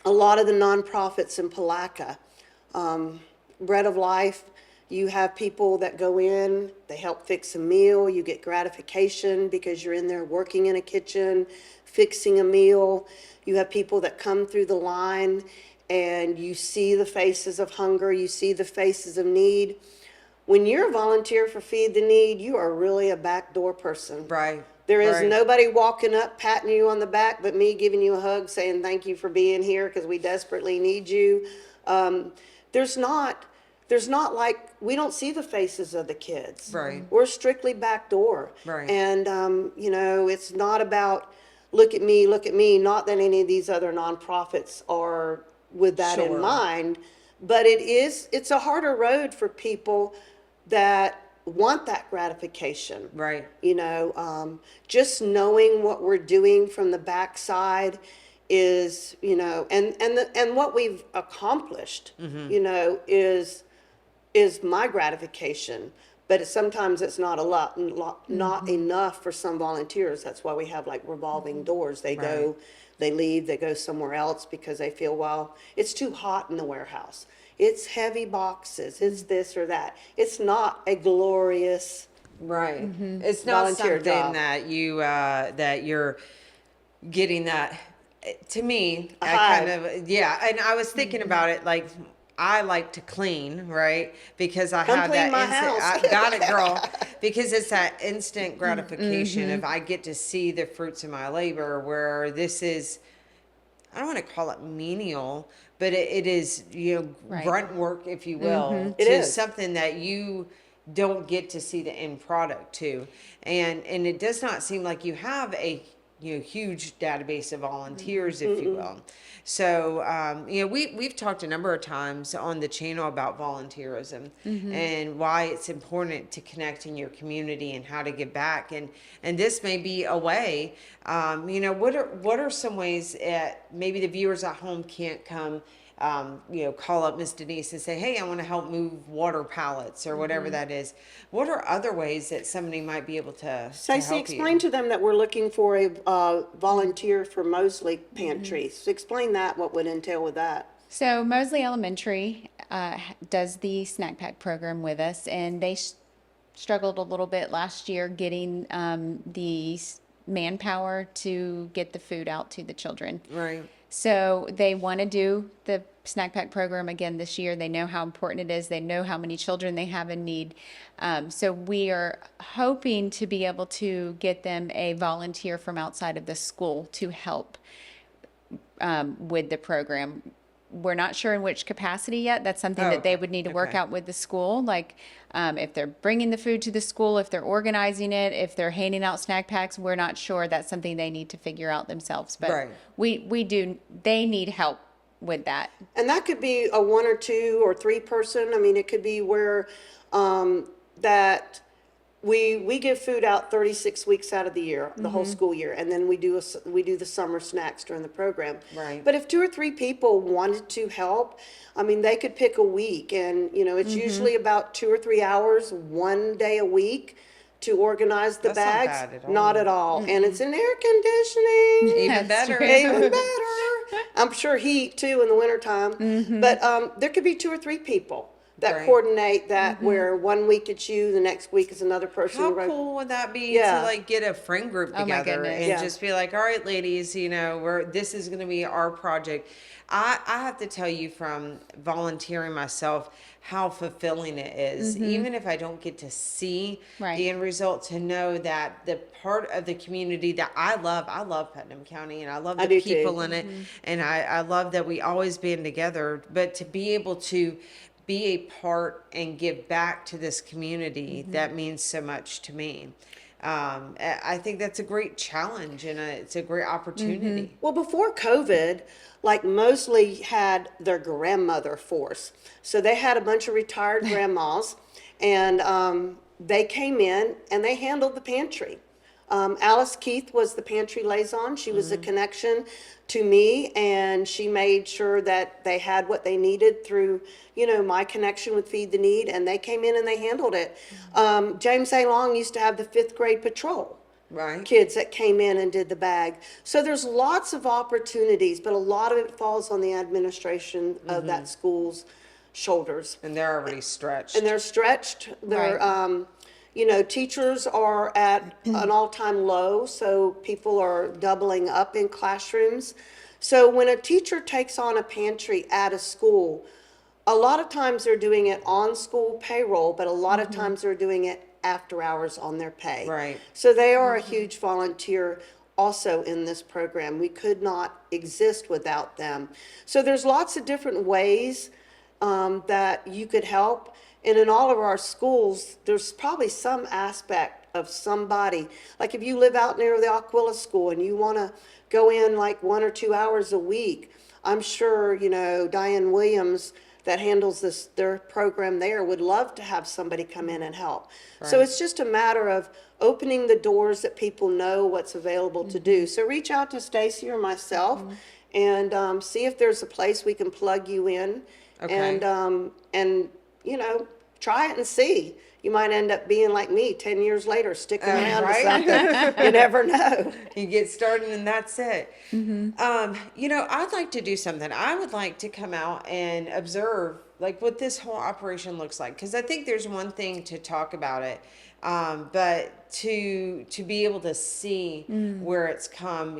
a lot of the nonprofits in Palatka. Bread of Life, you have people that go in, they help fix a meal, you get gratification because you're in there working in a kitchen, fixing a meal. You have people that come through the line and you see the faces of hunger, you see the faces of need. When you're a volunteer for Feed the Need, you are really a backdoor person. Right. There is Right. nobody walking up, patting you on the back, but me giving you a hug, saying thank you for being here because we desperately need you. There's not like, we don't see the faces of the kids. Right. We're strictly backdoor. Right. And, it's not about look at me, not that any of these other nonprofits are with that Sure. in mind, but it's a harder road for people that want that gratification. Right. Just knowing what we're doing from the backside is, and what we've accomplished, is my gratification. But sometimes it's not a lot, not enough for some volunteers. That's why we have like revolving doors. They go, they leave, they go somewhere else because they feel, well, it's too hot in the warehouse. It's heavy boxes. It's this or that. It's not a glorious. Right. It's not Volunteer something job. that that you're getting that. To me, A I high. kind of, yeah. And I was thinking about it, like, I like to clean, right? Because I Come have clean that my instant, house. I got it, girl. Because it's that instant gratification of I get to see the fruits of my labor, where this is, I don't want to call it menial, but it is, Right. grunt work, if you will, It to is. something that you don't get to see the end product to. And it does not seem like you have a huge database of volunteers, if you will. So, we've talked a number of times on the channel about volunteerism and why it's important to connect in your community and how to give back. And this may be a way. What are some ways maybe the viewers at home can't come, call up Miss Denise and say, hey, I want to help move water pallets or whatever that is. What are other ways that somebody might be able to Stacey, help explain you? to them that we're looking for a volunteer for Mosley Pantries. Explain that, what would entail with that. So Mosley Elementary does the snack pack program with us, and they struggled a little bit last year getting the manpower to get the food out to the children. Right. So they want to do the snack pack program again this year. They know how important it is. They know how many children they have in need. So we are hoping to be able to get them a volunteer from outside of the school to help with the program. we're not sure in which capacity yet. That's something Oh, that they okay. would need to work Okay. out with the school. Like, if they're bringing the food to the school, if they're organizing it, if they're handing out snack packs, we're not sure. That's something they need to figure out themselves. But Right. they need help with that. And that could be a 1 or 2 or 3 person. I mean, it could be where that we give food out 36 weeks out of the year, the whole school year, and then we do the summer snacks during the program. Right. But if 2 or 3 people wanted to help, I mean, they could pick a week, and it's usually about 2 or 3 hours, one day a week, to organize the That's not bags. bad at all. Not at all, and it's in air conditioning. Even That's better. true. Even better. I'm sure heat too in the wintertime. But there could be 2 or 3 people that Right. coordinate that, where one week it's you, the next week is another person. How Right. cool would that be Yeah. to like get a friend group Oh my together goodness. and Yeah. just be like, all right, ladies, this is going to be our project. I have to tell you from volunteering myself how fulfilling it is, even if I don't get to see Right. the end result, to know that the part of the community that I love Putnam County, and I love I the do too. people in it, and I love that we always band together, but to be able to be a part and give back to this community, that means so much to me. I think that's a great challenge, and it's a great opportunity. Well, before COVID, like mostly had their grandmother force. So they had a bunch of retired grandmas, and they came in and they handled the pantry. Alice Keith was the pantry liaison. She was a connection to me, and she made sure that they had what they needed through, my connection with Feed the Need, and they came in and they handled it. James A. Long used to have the 5th grade patrol. Right. Kids that came in and did the bag. So there's lots of opportunities, but a lot of it falls on the administration of that school's shoulders. And they're already stretched. And they're stretched. They're, teachers are at an all-time low, so people are doubling up in classrooms. So when a teacher takes on a pantry at a school, a lot of times they're doing it on school payroll, but a lot of times they're doing it after hours on their pay. Right. So they are a huge volunteer also in this program. We could not exist without them. So there's lots of different ways that you could help. And in all of our schools, there's probably some aspect of somebody. Like if you live out near the Aquila School and you want to go in like 1 or 2 hours a week, I'm sure, Diane Williams that handles their program there would love to have somebody come in and help. So it's just a matter of opening the doors that people know what's available to do. So reach out to Stacey or myself and see if there's a place we can plug you in. Okay. And try it and see. You might end up being like me 10 years later, sticking around right? to something. You never know. You get started and that's it. I'd like to do something. I would like to come out and observe like what this whole operation looks like. Because I think there's one thing to talk about it, but to be able to see where it's come.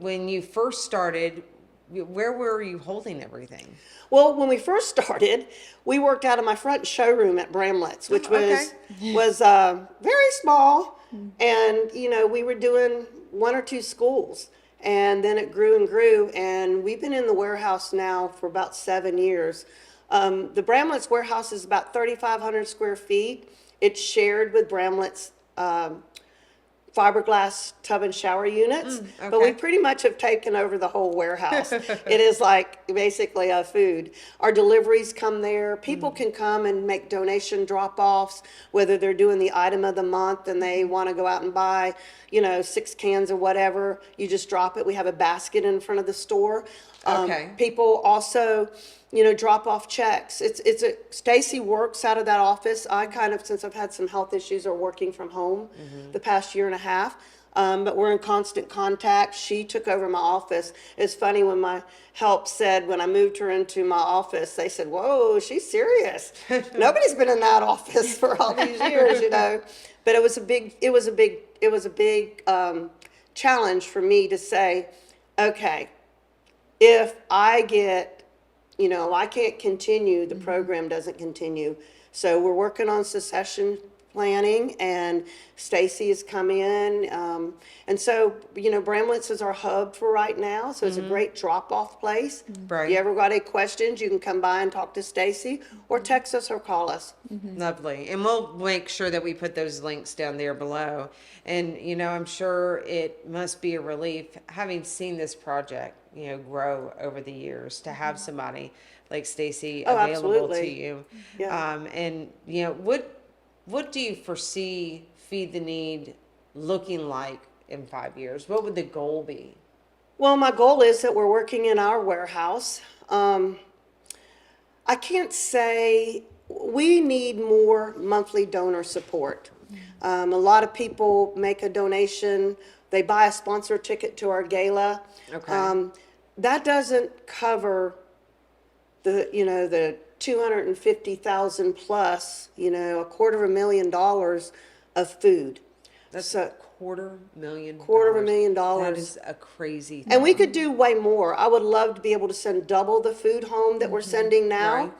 When you first started, where were you holding everything? Well, when we first started, we worked out of my front showroom at Bramlitt's, which okay. was very small, and we were doing 1 or 2 schools, and then it grew and grew, and we've been in the warehouse now for about 7 years. The Bramlitt's warehouse is about 3,500 square feet. It's shared with Bramlitt's fiberglass tub and shower units, but we okay. pretty much have taken over the whole warehouse. It is like basically a food. Our deliveries come there. People can come and make donation drop-offs, whether they're doing the item of the month and they want to go out and buy, 6 cans or whatever. You just drop it. We have a basket in front of the store. Okay. People also, drop off checks. Stacey works out of that office. I kind of, since I've had some health issues, are working from home the past year and a half. But we're in constant contact. She took over my office. It's funny when my help said, when I moved her into my office, they said, "Whoa, she's serious." Nobody's been in that office for all these years, But it was a big challenge for me to say, okay, if I get, I can't continue, the program doesn't continue. So we're working on succession planning, and Stacey has come in. And so, Bramlitt is our hub for right now, so it's a great drop-off place. Right. If you ever got any questions, you can come by and talk to Stacey, or text us or call us. Lovely. And we'll make sure that we put those links down there below. And, I'm sure it must be a relief having seen this project, grow over the years, to have somebody like Stacey Oh, available to absolutely. you. Yeah. And, what do you foresee Feed the Need looking like in 5 years? What would the goal be? Well, my goal is that we're working in our warehouse. I can't say, we need more monthly donor support. A lot of people make a donation, they buy a sponsor ticket to our gala. Okay. That doesn't cover the 250,000 plus, $250,000 of food. That's So, $250,000. $250,000. That is a crazy thing. and we could do way more. I would love to be able to send double the food home that we're sending now. Right.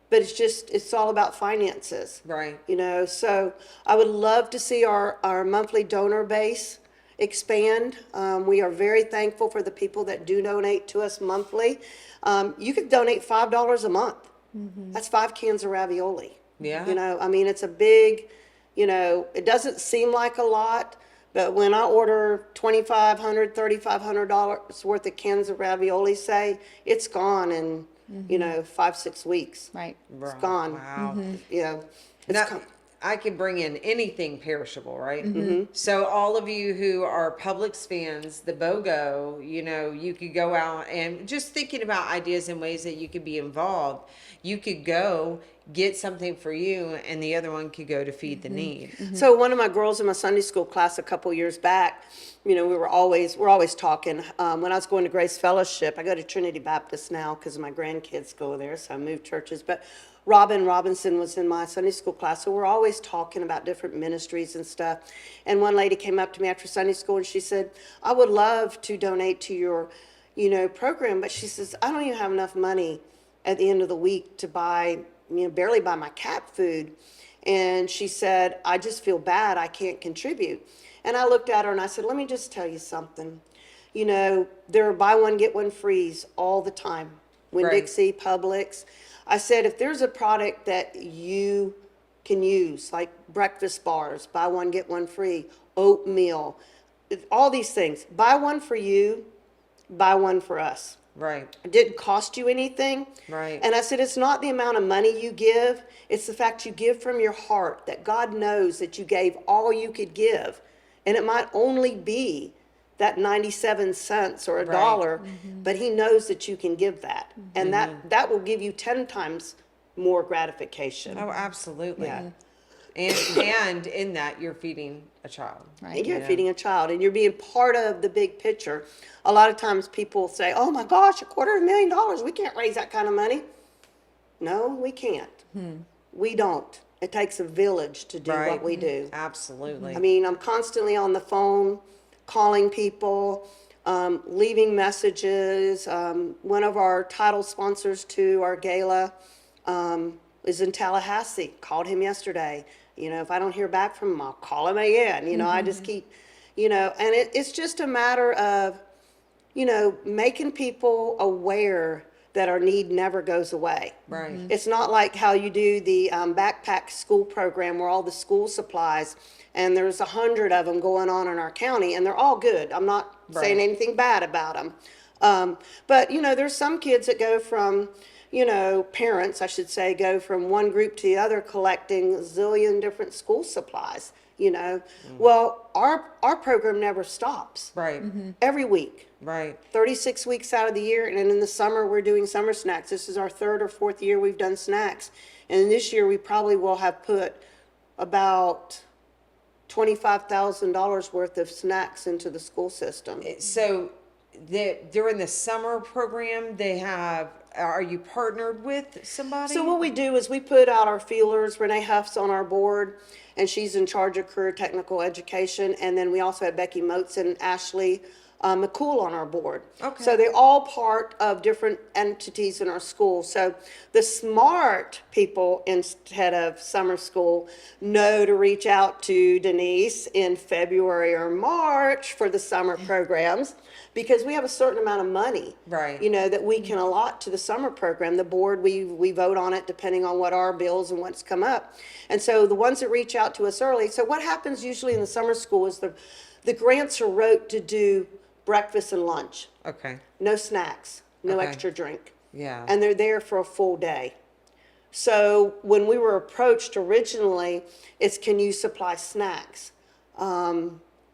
But it's all about finances. Right. So I would love to see our monthly donor base expand. We are very thankful for the people that do donate to us monthly. You could donate $5 a month. That's 5 cans of ravioli. Yeah. It's a big, it doesn't seem like a lot, but when I order $2,500, $3,500 worth of cans of ravioli, say, it's gone in, 5-6 weeks. Right. It's gone. Wow. It's Now, gone. I can bring in anything perishable, right? So all of you who are Publix fans, the BOGO, you could go out and just thinking about ideas and ways that you could be involved. You could go get something for you, and the other one could go to Feed the Need. So one of my girls in my Sunday school class a couple years back, we're always talking. When I was going to Grace Fellowship, I go to Trinity Baptist now because my grandkids go there, so I moved churches. But Robin Robinson was in my Sunday school class, so we're always talking about different ministries and stuff. And one lady came up to me after Sunday school and she said, I would love to donate to your, program, but she says, I don't even have enough money at the end of the week to buy, barely buy my cat food. And she said, I just feel bad, I can't contribute. And I looked at her and I said, let me just tell you something. There are buy one, get one frees all the time. Winn-Dixie, Publix. I said, if there's a product that you can use, like breakfast bars, buy one, get one free, oatmeal, all these things, buy one for you, buy one for us. Right. It didn't cost you anything. Right. And I said, it's not the amount of money you give, it's the fact you give from your heart, that God knows that you gave all you could give. And it might only be that 97 cents or a dollar, but he knows that you can give that. And that will give you 10 times more gratification. Oh, absolutely. Yeah. And in that, you're feeding a child. Right. And you're feeding a child, and you're being part of the big picture. A lot of times people say, oh my gosh, $250,000, we can't raise that kind of money. No, we can't. We don't. It takes a village to do what we do. Absolutely. I'm constantly on the phone, calling people, leaving messages. One of our title sponsors to our gala is in Tallahassee. Called him yesterday. If I don't hear back from him, I'll call him again. I just keep, and it's just a matter of, making people aware that our need never goes away. Right. It's not like how you do the backpack school program where all the school supplies, and there's 100 of them going on in our county, and they're all good. I'm not saying anything bad about them. But, there's some kids that go from, parents, I should say, go from one group to the other collecting a zillion different school supplies, Well, our program never stops. Right. Every week. Right. 36 weeks out of the year, and then in the summer we're doing summer snacks. This is our 3rd or 4th year we've done snacks, and this year we probably will have put about $25,000 worth of snacks into the school system. So during the summer program, are you partnered with somebody? So what we do is we put out our feelers. Renee Huff's on our board, and she's in charge of career technical education, and then we also have Becky Motes and Ashley McCool on our board. Okay. So they're all part of different entities in our school. So the smart people, instead of summer school, know to reach out to Denise in February or March for the summer programs, because we have a certain amount of money, Right. you know, that we can allot to the summer program. The board, we vote on it depending on what our bills and what's come up. And so the ones that reach out to us early, so what happens usually in the summer school is the grants are wrote to do breakfast and lunch, Okay. no snacks, no Okay. extra drink. Yeah. And they're there for a full day. So when we were approached originally, it's can you supply snacks?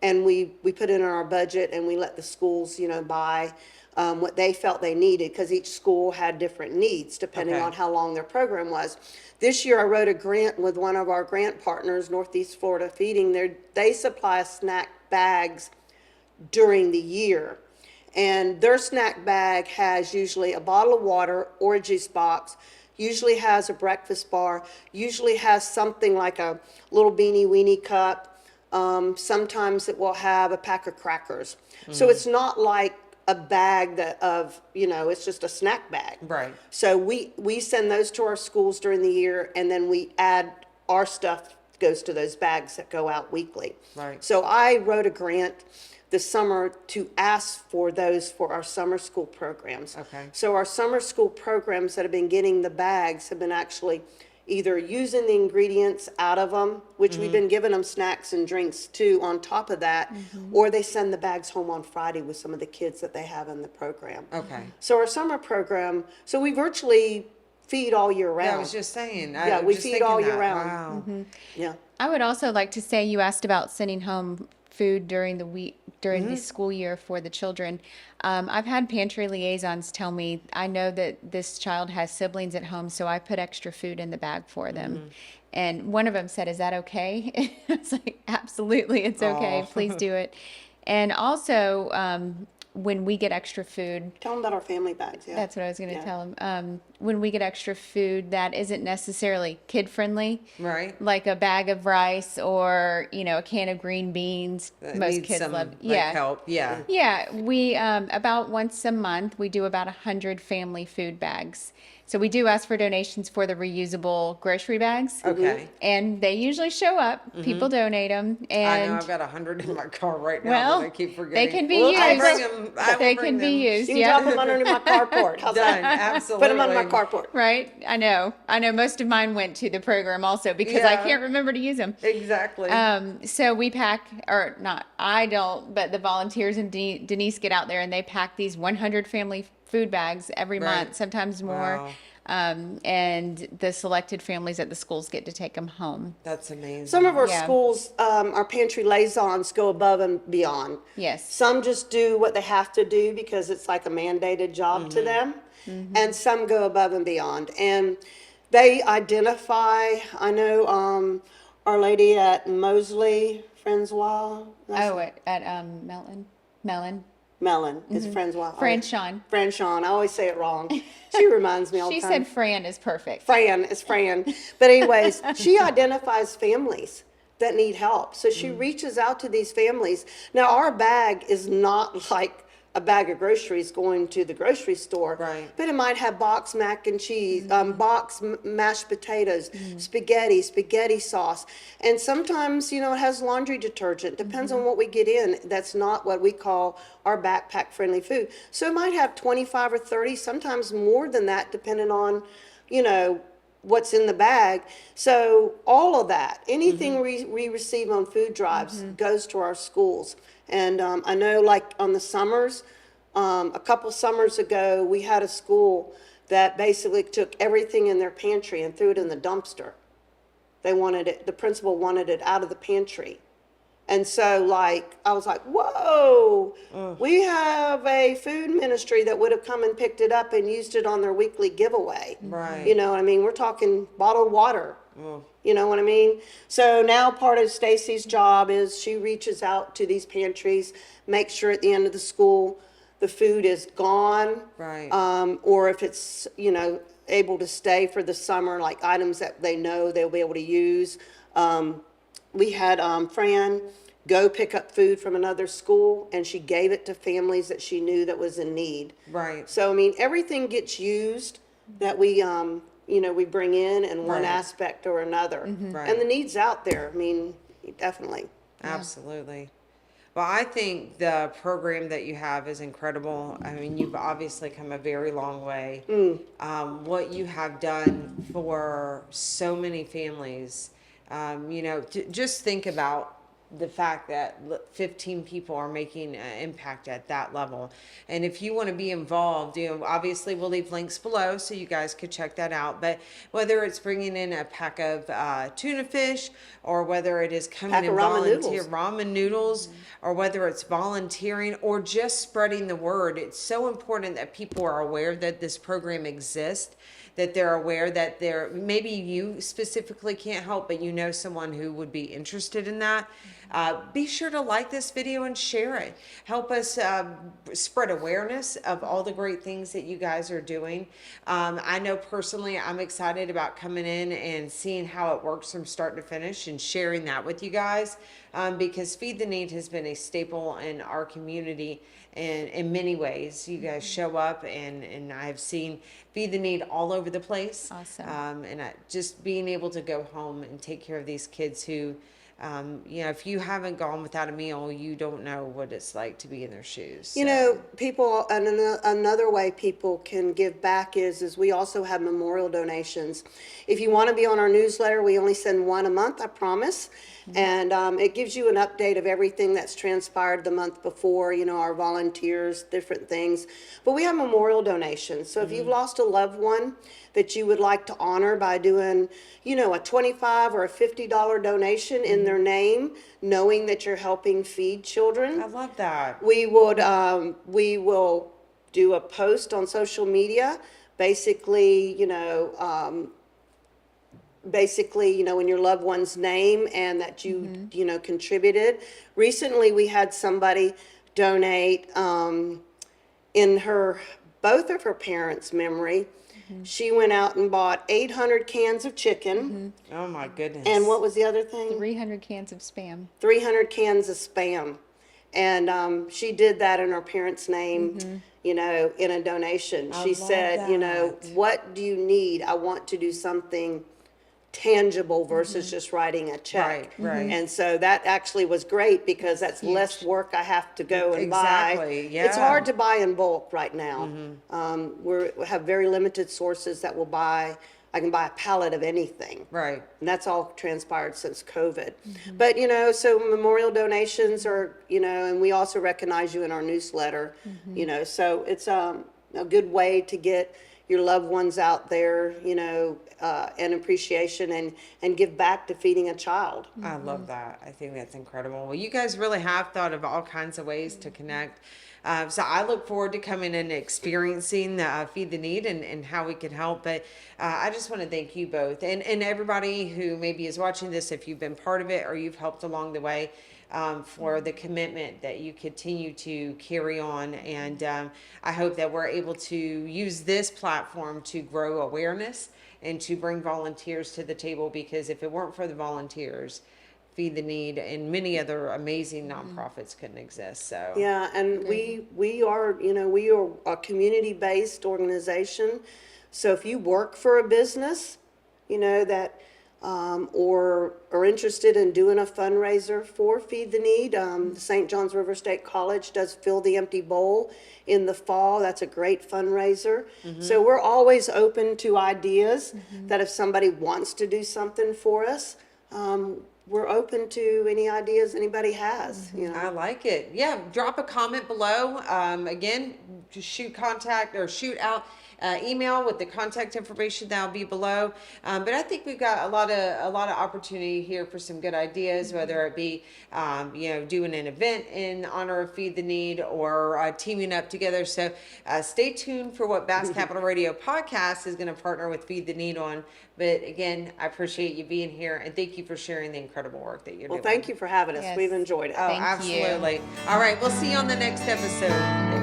And we put it in our budget and we let the schools, you know, buy what they felt they needed, because each school had different needs depending Okay. on how long their program was. This year I wrote a grant with one of our grant partners, Northeast Florida Feeding. They supply snack bags during the year. And their snack bag has usually a bottle of water or a juice box, usually has a breakfast bar, usually has something like a little beanie weenie cup. Sometimes it will have a pack of crackers. So it's not like a bag it's just a snack bag. Right. So we send those to our schools during the year, and then we add our stuff goes to those bags that go out weekly. Right. So I wrote a grant this summer to ask for those for our summer school programs. Okay. So our summer school programs that have been getting the bags have been actually either using the ingredients out of them, which we've been giving them snacks and drinks too on top of that, or they send the bags home on Friday with some of the kids that they have in the program. Okay. So our summer program, so we virtually feed all year round. Yeah, I was just saying. Yeah, I'm we just feed thinking all year that. round. Wow. Yeah. I would also like to say you asked about sending home food during the week, during the school year for the children. I've had pantry liaisons tell me, I know that this child has siblings at home, so I put extra food in the bag for them. And one of them said, "Is that okay?" I was like, "Absolutely, it's okay. Aw. Please do it." And also, when we get extra food, Tell them about our family bags. Yeah. that's what I was going to Yeah. tell them. When we get extra food that isn't necessarily kid friendly, Right. like a bag of rice or a can of green beans, That most needs kids some, love. like, Yeah, help. Yeah. yeah. We about once a month we do about 100 family food bags. So we do ask for donations for the reusable grocery bags. Okay. And they usually show up. People donate them, I know and I've got 100 in my car right now well, that I keep they forgetting. can be Well, used. I'll bring 'em. I will They bring can be them. used. You can Yeah. drop them underneath my carport. How's Done. that? Absolutely. Put them on my carport. Right. I know. Most of mine went to the program also because I Yeah. can't remember to use them. Exactly. So we pack, or not, I don't, but the volunteers and Denise get out there and they pack these 100 family food bags every Right. month, sometimes more. Wow. And the selected families at the schools get to take them home. That's amazing. Some of our Yeah. schools, our pantry liaisons go above and beyond. Yes. Some just do what they have to do because it's like a mandated job to them. And some go above and beyond. And they identify, I know our lady at Mosley, Francois. Oh, at Mellon. Mellon is Francois. Franchon. Franchon. I always say it wrong. She reminds me all the She time. said Fran is perfect. Fran is Fran. But anyways, she identifies families that need help. So she reaches out to these families. Now, our bag is not like a bag of groceries going to the grocery store. Right. But it might have box mac and cheese, box mashed potatoes, spaghetti sauce. And sometimes, it has laundry detergent. Depends on what we get in. That's not what we call our backpack friendly food. So it might have 25 or 30, sometimes more than that, depending on, what's in the bag. So all of that, anything we receive on food drives goes to our schools. And I know like on the summers, a couple summers ago, we had a school that basically took everything in their pantry and threw it in the dumpster. The principal wanted it out of the pantry. And so I was like, whoa, we have a food ministry that would have come and picked it up and used it on their weekly giveaway. Right. You know what I mean? We're talking bottled water. You know what I mean? So now part of Stacey's job is she reaches out to these pantries, makes sure at the end of the school the food is gone. Right. Or if it's, able to stay for the summer, like items that they know they'll be able to use. We had Fran go pick up food from another school, and she gave it to families that she knew that was in need. Right. So, I mean, everything gets used that we, we bring in one Right. aspect or another. Right. And the need's out there. I mean, definitely. Absolutely. Well, I think the program that you have is incredible. I mean, you've obviously come a very long way. What you have done for so many families, just think about the fact that 15 people are making an impact at that level. And if you want to be involved, obviously we'll leave links below so you guys could check that out. But whether it's bringing in a pack of tuna fish, or whether it is coming Pack and of ramen volunteer noodles. ramen noodles, or whether it's volunteering or just spreading the word, it's so important that people are aware that this program exists, that they're aware that maybe you specifically can't help, but you know someone who would be interested in that. Be sure to like this video and share it. Help us spread awareness of all the great things that you guys are doing. I know personally I'm excited about coming in and seeing how it works from start to finish and sharing that with you guys, because Feed the Need has been a staple in our community. And in many ways, you guys show up, and I've seen Feed the Need all over the place. Awesome. Just being able to go home and take care of these kids who, if you haven't gone without a meal, you don't know what it's like to be in their shoes. People, and another way people can give back is we also have memorial donations. If you want to be on our newsletter, we only send one a month, I promise. And it gives you an update of everything that's transpired the month before, our volunteers, different things. But we have memorial donations. So if you've lost a loved one that you would like to honor by doing, a $25 or a $50 donation in their name, knowing that you're helping feed children. I love that. We will do a post on social media, basically, in your loved one's name, and that you, contributed. Recently, we had somebody donate in both of her parents' memory. She went out and bought 800 cans of chicken. Oh my goodness. And what was the other thing? 300 cans of Spam. 300 cans of Spam. And she did that in her parents' name, in a donation. She said, that. what do you need? I want to do something tangible versus just writing a check. Right. And so that actually was great, because that's less work I have to go and buy. Exactly, yeah. It's hard to buy in bulk right now. We have very limited sources that will buy. I can buy a pallet of anything. Right. And that's all transpired since COVID. But, so memorial donations are, and we also recognize you in our newsletter, so it's a good way to get your loved ones out there, and appreciation and give back to feeding a child. I love that. I think that's incredible. Well, you guys really have thought of all kinds of ways to connect. So I look forward to coming and experiencing Feed the Need and how we can help. But I just want to thank you both and everybody who maybe is watching this, if you've been part of it or you've helped along the way, for the commitment that you continue to carry on. And I hope that we're able to use this platform to grow awareness and to bring volunteers to the table, because if it weren't for the volunteers, Feed the Need and many other amazing nonprofits couldn't exist. So Yeah, and we are a community-based organization. So if you work for a business, that or are interested in doing a fundraiser for Feed the Need, the St. John's River State College does Fill the Empty Bowl in the fall. That's a great fundraiser. So we're always open to ideas, that if somebody wants to do something for us, we're open to any ideas anybody has. I like it. Yeah, drop a comment below. Again, just shoot out email with the contact information that'll be below. But I think we've got a lot of opportunity here for some good ideas, whether it be doing an event in honor of Feed the Need or teaming up together. So stay tuned for what Bass Capital Radio Podcast is going to partner with Feed the Need on. But again, I appreciate you being here, and thank you for sharing the incredible work that you're doing. Well, thank you for having us. Yes. We've enjoyed it. Oh, Thank you. absolutely. All right, we'll see you on the next episode.